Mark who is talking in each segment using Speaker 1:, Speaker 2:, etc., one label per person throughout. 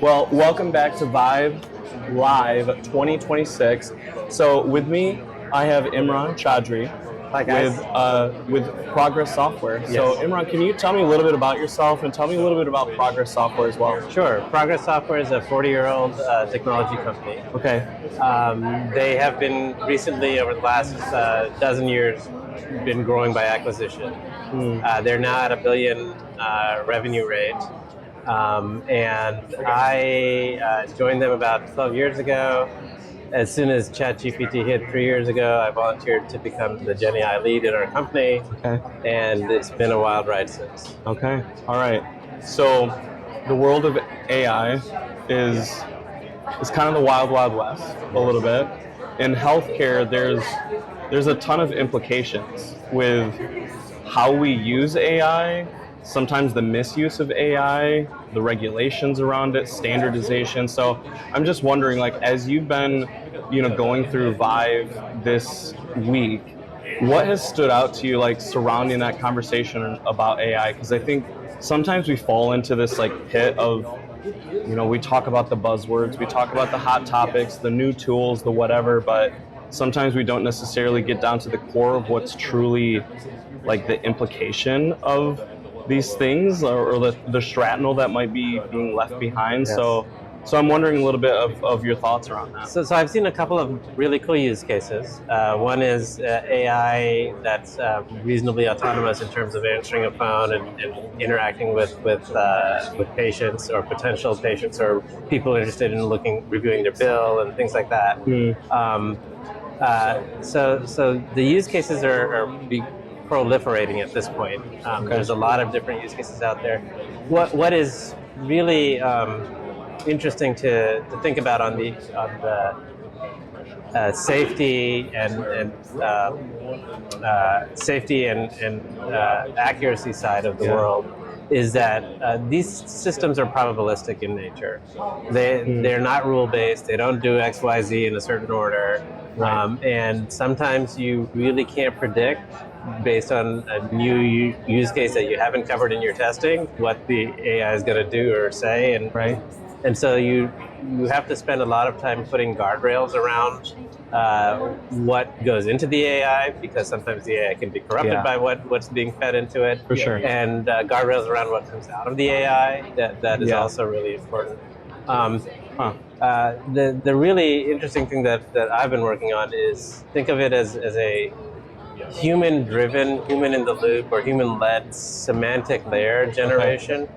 Speaker 1: Well, welcome back to Vive Live 2026. So with me, I have Imran Chaudhri
Speaker 2: Hi guys.
Speaker 1: with Progress Software. So Imran, can you tell me a little bit about yourself and tell me a little bit about Progress Software as well?
Speaker 2: Sure. Progress Software is a 40-year-old technology company.
Speaker 1: Okay.
Speaker 2: They have been recently, over the last dozen years, been growing by acquisition. They're now at $1 billion revenue rate. And I joined them about 12 years ago. As soon as ChatGPT hit 3 years ago, I volunteered to become the GenAI lead in our company.
Speaker 1: Okay.
Speaker 2: And it's been a wild ride since.
Speaker 1: Okay. All right. So the world of AI is kind of the wild, wild west a little bit. In healthcare, there's a ton of implications with how we use AI, sometimes the misuse of AI, the regulations around it, standardization. So I'm just wondering, like, as you've been, going through Vive this week, what has stood out to you, like, surrounding that conversation about AI? Because I think sometimes we fall into this, like, pit of, we talk about the buzzwords, we talk about the hot topics, the new tools, the whatever, but sometimes we don't necessarily get down to the core of what's truly, like, the implication of these things or the shrapnel that might be being left behind.
Speaker 2: Yes.
Speaker 1: So I'm wondering a little bit of your thoughts around that.
Speaker 2: So I've seen a couple of really cool use cases. One is AI that's reasonably autonomous in terms of answering a phone and interacting with patients or potential patients or people interested in reviewing their bill and things like that. So the use cases are proliferating at this point. There's a lot of different use cases out there. What is really interesting to think about on the safety and accuracy side of the world is that these systems are probabilistic in nature. They're not rule-based. They don't do X, Y, Z in a certain order.
Speaker 1: Right.
Speaker 2: And sometimes you really can't predict, based on a new use case that you haven't covered in your testing, what the AI is going to do or say. And so you have to spend a lot of time putting guardrails around what goes into the AI, because sometimes the AI can be corrupted by what's being fed into it.
Speaker 1: For sure.
Speaker 2: And guardrails around what comes out of the AI, that is also really important. The really interesting thing that I've been working on is, think of it as a human-driven, human-in-the-loop, or human-led semantic layer generation,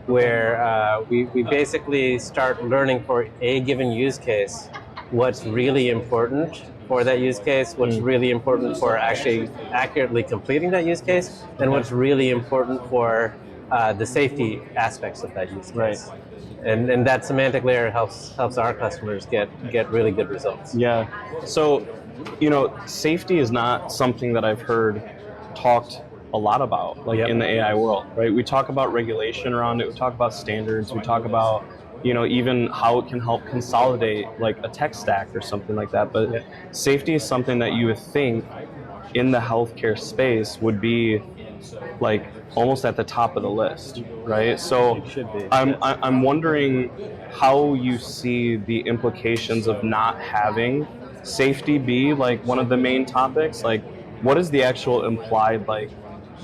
Speaker 2: where we basically start learning for a given use case what's really important for that use case, what's really important for actually accurately completing that use case, and what's really important for the safety aspects of that use case.
Speaker 1: Right.
Speaker 2: And that semantic layer helps our customers get really good results.
Speaker 1: Yeah. So, safety is not something that I've heard talked a lot about, in the AI world, right? We talk about regulation around it, we talk about standards, we talk about, even how it can help consolidate like a tech stack or something like that. But safety is something that you would think in the healthcare space would be like almost at the top of the list, right? So
Speaker 2: It should be.
Speaker 1: I'm wondering how you see the implications of not having safety be like one of the main topics. Like, what is the actual implied like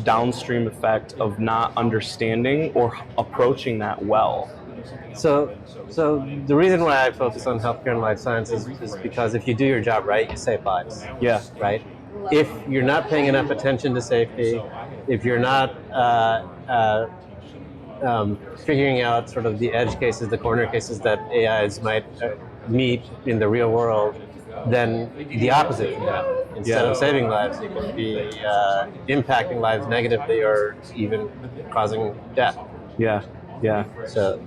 Speaker 1: downstream effect of not understanding or approaching that well?
Speaker 2: So the reason why I focus on healthcare and life sciences is because if you do your job right, you save lives.
Speaker 1: Yeah.
Speaker 2: Right? If you're not paying enough attention to safety, if you're not figuring out sort of the edge cases, the corner cases that AIs might meet in the real world, then the opposite can happen. Instead of saving lives, you can be impacting lives negatively or even causing death.
Speaker 1: Yeah. So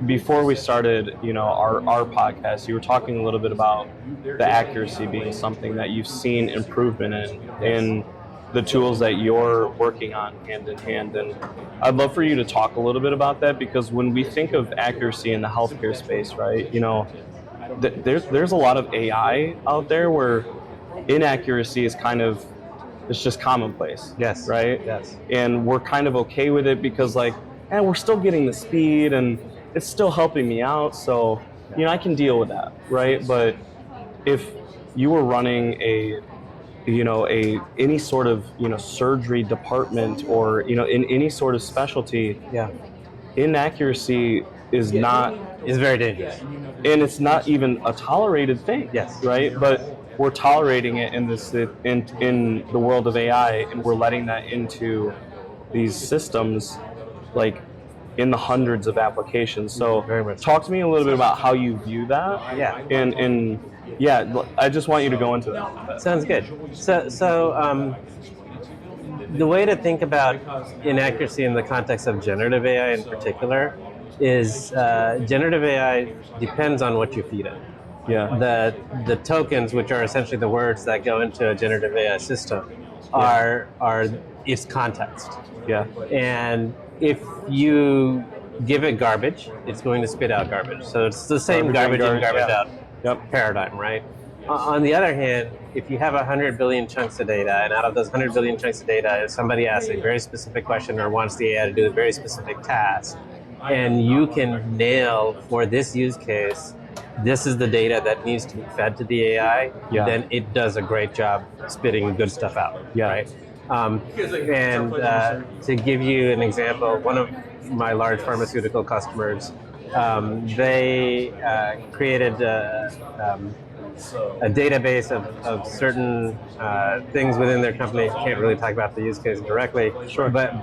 Speaker 1: before we started, our podcast, you were talking a little bit about the accuracy being something that you've seen improvement in the tools that you're working on hand in hand. And I'd love for you to talk a little bit about that, because when we think of accuracy in the healthcare space, right, there's a lot of AI out there where inaccuracy is kind of, it's just commonplace.
Speaker 2: Yes.
Speaker 1: Right?
Speaker 2: Yes.
Speaker 1: And we're kind of okay with it because, like, and we're still getting the speed and it's still helping me out. So, I can deal with that, right? But if you were running any sort of, surgery department or, in any sort of specialty,
Speaker 2: Yeah.
Speaker 1: inaccuracy is not,
Speaker 2: It's very dangerous.
Speaker 1: and it's not even a tolerated thing.
Speaker 2: Yes.
Speaker 1: Right. But we're tolerating it in the world of AI, and we're letting that into these systems, like in the hundreds of applications. So
Speaker 2: Very much.
Speaker 1: talk to me a little bit about how you view that.
Speaker 2: Yeah.
Speaker 1: And yeah, I just want you to go into that.
Speaker 2: Sounds good. So the way to think about inaccuracy in the context of generative AI in particular is generative AI depends on what you feed it.
Speaker 1: Yeah.
Speaker 2: The tokens, which are essentially the words that go into a generative AI system, are its context.
Speaker 1: Yeah.
Speaker 2: And if you give it garbage, it's going to spit out garbage. So it's the same garbage in, garbage out paradigm, right? On the other hand, if you have 100 billion chunks of data, and out of those 100 billion chunks of data, if somebody asks a very specific question or wants the AI to do a very specific task, and you can nail for this use case, this is the data that needs to be fed to the AI, then it does a great job spitting good stuff out, right? And to give you an example, one of my large pharmaceutical customers, they created a database of certain things within their company. Can't really talk about the use case directly,
Speaker 1: Sure.
Speaker 2: but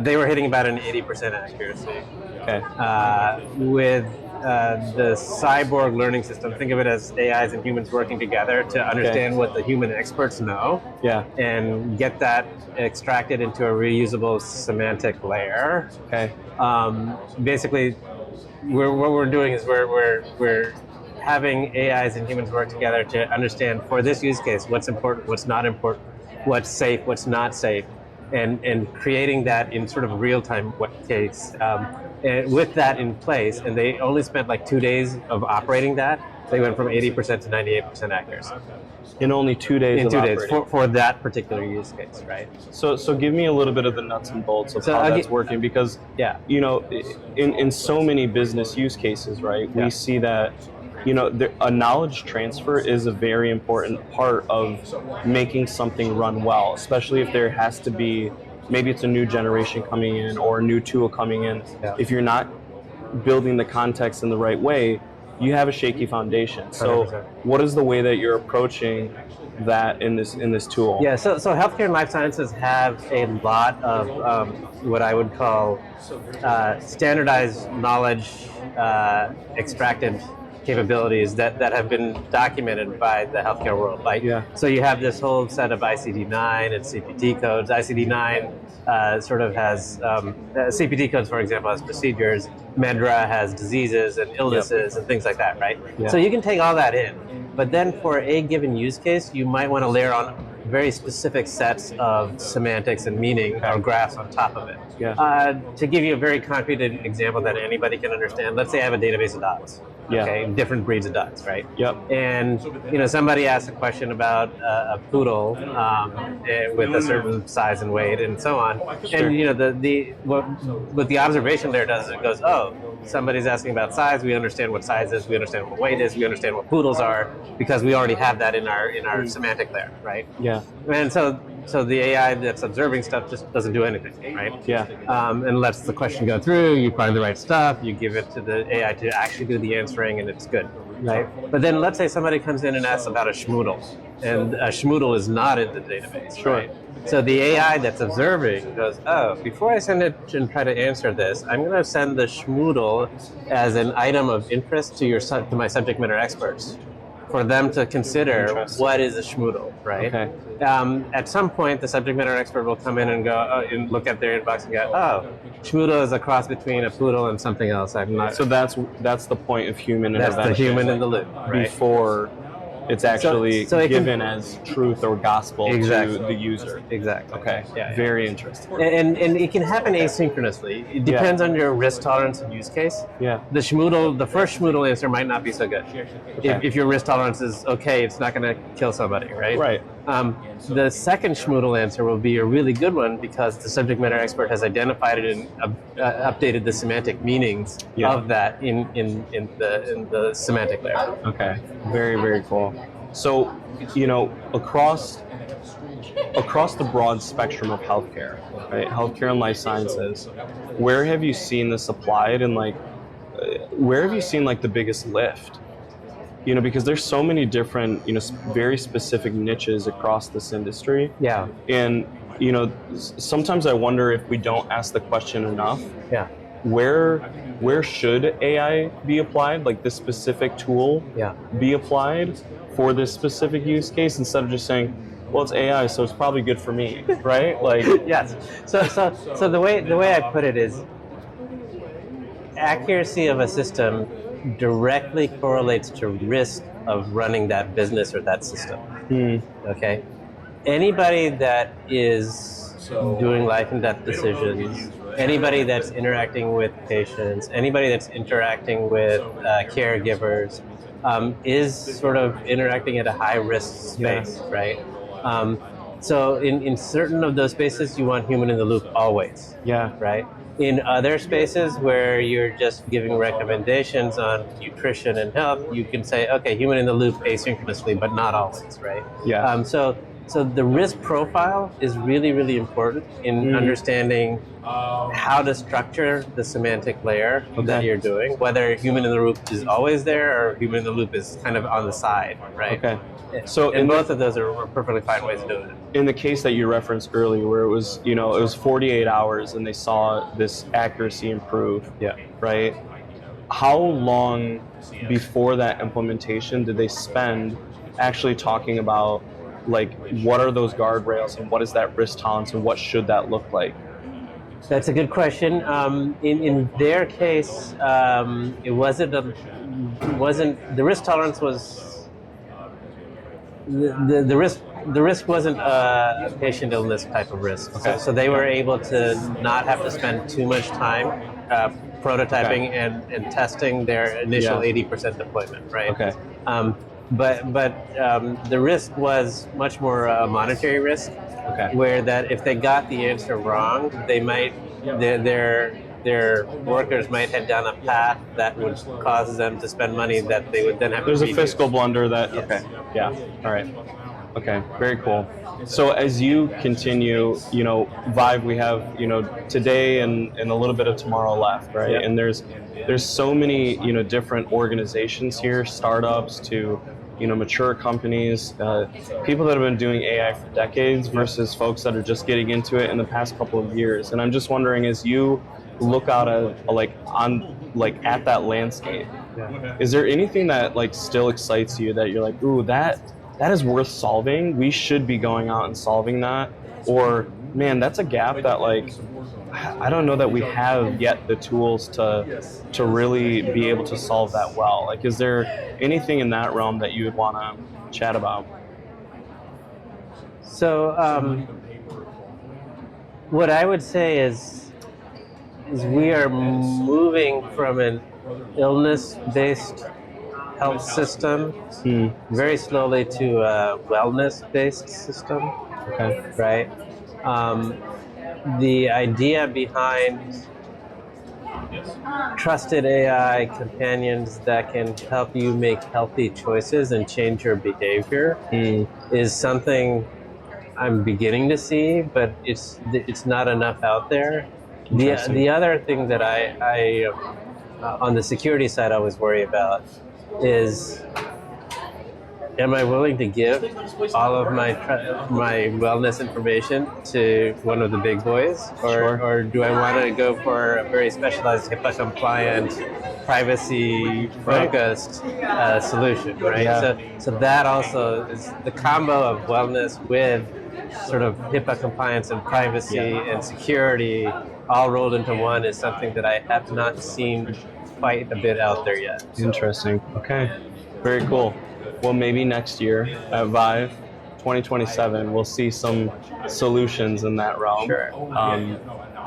Speaker 2: they were hitting about an 80% accuracy.
Speaker 1: Okay.
Speaker 2: With the cyborg learning system, think of it as AIs and humans working together to understand what the human experts know, and get that extracted into a reusable semantic layer.
Speaker 1: Okay.
Speaker 2: Basically, what we're doing is we're having AIs and humans work together to understand for this use case what's important, what's not important, what's safe, what's not safe, and creating that in sort of real time case. And with that in place, and they only spent like 2 days of operating that, they went from 80% to 98% accuracy.
Speaker 1: In only 2 days.
Speaker 2: In 2 days for that particular use case, right?
Speaker 1: So give me a little bit of the nuts and bolts of how that's working, because in so many business use cases, right, we see that a knowledge transfer is a very important part of making something run well, especially if there has to be, maybe it's a new generation coming in or a new tool coming in. If you're not building the context in the right way, you have a shaky foundation. So
Speaker 2: 100%.
Speaker 1: What is the way that you're approaching that in this tool?
Speaker 2: Yeah, so healthcare and life sciences have a lot of what I would call standardized knowledge extracted capabilities that have been documented by the healthcare world. So you have this whole set of ICD-9 and CPT codes. ICD-9 sort of has CPT codes, for example, has procedures. Medra has diseases and illnesses and things like that, right? So you can take all that in, but then for a given use case, you might want to layer on very specific sets of semantics and meaning or graphs on top of it. To give you a very concrete example that anybody can understand, let's say I have a database of dogs. Different breeds of dogs, right? And somebody asks a question about a poodle with a certain size and weight and so on. And what the observation there does, it goes, oh, somebody's asking about size. We understand what size is. We understand what weight is. We understand what poodles are because we already have that in our semantic layer, right? And so the AI that's observing stuff just doesn't do anything, right? And lets the question go through, you find the right stuff, you give it to the AI to actually do the answering, and it's good, right? But then let's say somebody comes in and asks about a schmoodle, and a schmoodle is not in the database, right? So the AI that's observing goes, oh, before I send it and try to answer this, I'm going to send the schmoodle as an item of interest to my subject matter experts, for them to consider what is a schmoodle, right? At some point, the subject matter expert will come in and go and look at their inbox and go, oh, schmoodle is a cross between a poodle and something else. I'm not.
Speaker 1: So that's the point of human intervention.
Speaker 2: That's the human in the loop, right?
Speaker 1: Before it's actually given as truth or gospel to the user. Okay. Very interesting.
Speaker 2: And it can happen asynchronously. It depends on your risk tolerance and use case. The first schmoodle answer might not be so good. If your risk tolerance is okay, it's not going to kill somebody, right? The second schmoodle answer will be a really good one because the subject matter expert has identified it and updated the semantic meanings of that in the semantic layer.
Speaker 1: Okay, very, very cool. So, you know, across the broad spectrum of healthcare, right? Healthcare and life sciences, where have you seen this applied, and like, where have you seen like the biggest lift? You know, because there's so many different, you know, very specific niches across this industry.
Speaker 2: Yeah.
Speaker 1: And, you know, sometimes I wonder if we don't ask the question enough.
Speaker 2: Yeah.
Speaker 1: Where should AI be applied? Like this specific tool be applied for this specific use case, instead of just saying, well, it's AI, so it's probably good for me, right? Like,
Speaker 2: yes. So the way I put it is, accuracy of a system directly correlates to risk of running that business or that system. Okay? Anybody that is doing life and death decisions, anybody that's interacting with patients, anybody that's interacting with caregivers, is sort of interacting at a high risk space, right? So in certain of those spaces, you want human in the loop always.
Speaker 1: Yeah.
Speaker 2: Right? In other spaces where you're just giving recommendations on nutrition and health, you can say, okay, human in the loop asynchronously, but not always, right?
Speaker 1: Yeah.
Speaker 2: So the risk profile is really, really important in understanding how to structure the semantic layer that you're doing, whether human in the loop is always there or human in the loop is kind of on the side, right?
Speaker 1: Okay. So
Speaker 2: and both of those are perfectly fine ways of doing it.
Speaker 1: In the case that you referenced earlier, where it was, you know, it was 48 hours and they saw this accuracy improve, right? How long before that implementation did they spend actually talking about, like, what are those guardrails and what is that risk tolerance and what should that look like?
Speaker 2: That's a good question. In their case, it wasn't the risk tolerance was the risk wasn't a patient illness type of risk.
Speaker 1: Okay.
Speaker 2: So they were able to not have to spend too much time prototyping and testing their initial 80% deployment, right?
Speaker 1: Okay.
Speaker 2: But the risk was much more a monetary risk, where that if they got the answer wrong, they might their workers might head down a path that would cause them to spend money that they would then have to redo.
Speaker 1: There's a fiscal blunder that, all right. Okay, very cool. So as you continue, you know, Vive, we have, you know, today and a little bit of tomorrow left, right?
Speaker 2: Yep.
Speaker 1: And there's so many, you know, different organizations here, startups to, you know, mature companies, people that have been doing AI for decades versus folks that are just getting into it in the past couple of years. And I'm just wondering, as you look out at that landscape, is there anything that like still excites you that you're like, ooh, that is worth solving? We should be going out and solving that. Or, man, that's a gap that, like, I don't know that we have yet the tools to really be able to solve that well. Like, is there anything in that realm that you would want to chat about?
Speaker 2: So, what I would say is we are moving from an illness-based health system very slowly to a wellness-based system.
Speaker 1: Okay.
Speaker 2: Right? The idea behind trusted AI companions that can help you make healthy choices and change your behavior is something I'm beginning to see, but it's not enough out there. The other thing that I on the security side I always worry about is, am I willing to give all of my wellness information to one of the big boys, or do I want to go for a very specialized HIPAA compliant, privacy focused solution, right?
Speaker 1: Yeah.
Speaker 2: So that also is the combo of wellness with sort of HIPAA compliance and privacy and security all rolled into one is something that I have not seen quite a bit out there yet.
Speaker 1: Interesting. Okay. Very cool. Well, maybe next year at Vive 2027, we'll see some solutions in that realm.
Speaker 2: Sure.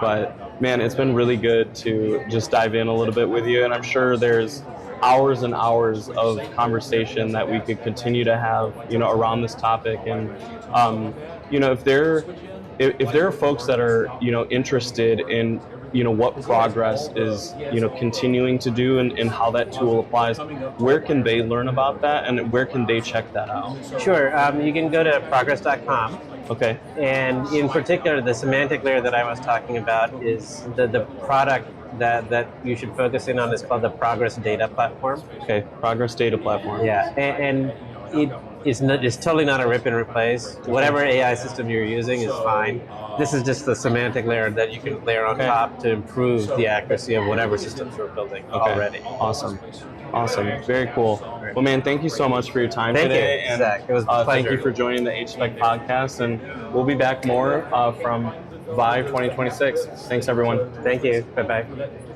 Speaker 1: But man, it's been really good to just dive in a little bit with you. And I'm sure there's hours and hours of conversation that we could continue to have, around this topic. And if there are folks that are interested in what progress is continuing to do, and how that tool applies, where can they learn about that, and where can they check that out?
Speaker 2: Sure. You can go to progress.com.
Speaker 1: Okay.
Speaker 2: And in particular, the semantic layer that I was talking about is the product that you should focus in on is called the Progress Data Platform.
Speaker 1: Okay, Progress Data Platform.
Speaker 2: Yeah, and it's totally not a rip and replace. Whatever AI system you're using is fine. This is just the semantic layer that you can layer on top to improve the accuracy of whatever systems we're building already.
Speaker 1: Awesome. Very cool. Well, man, thank you so much for your time today.
Speaker 2: Thank you, Zach. It was a pleasure.
Speaker 1: Thank you for joining the HSpec podcast, and we'll be back more from Vive 2026. Thanks, everyone.
Speaker 2: Thank you. Bye-bye.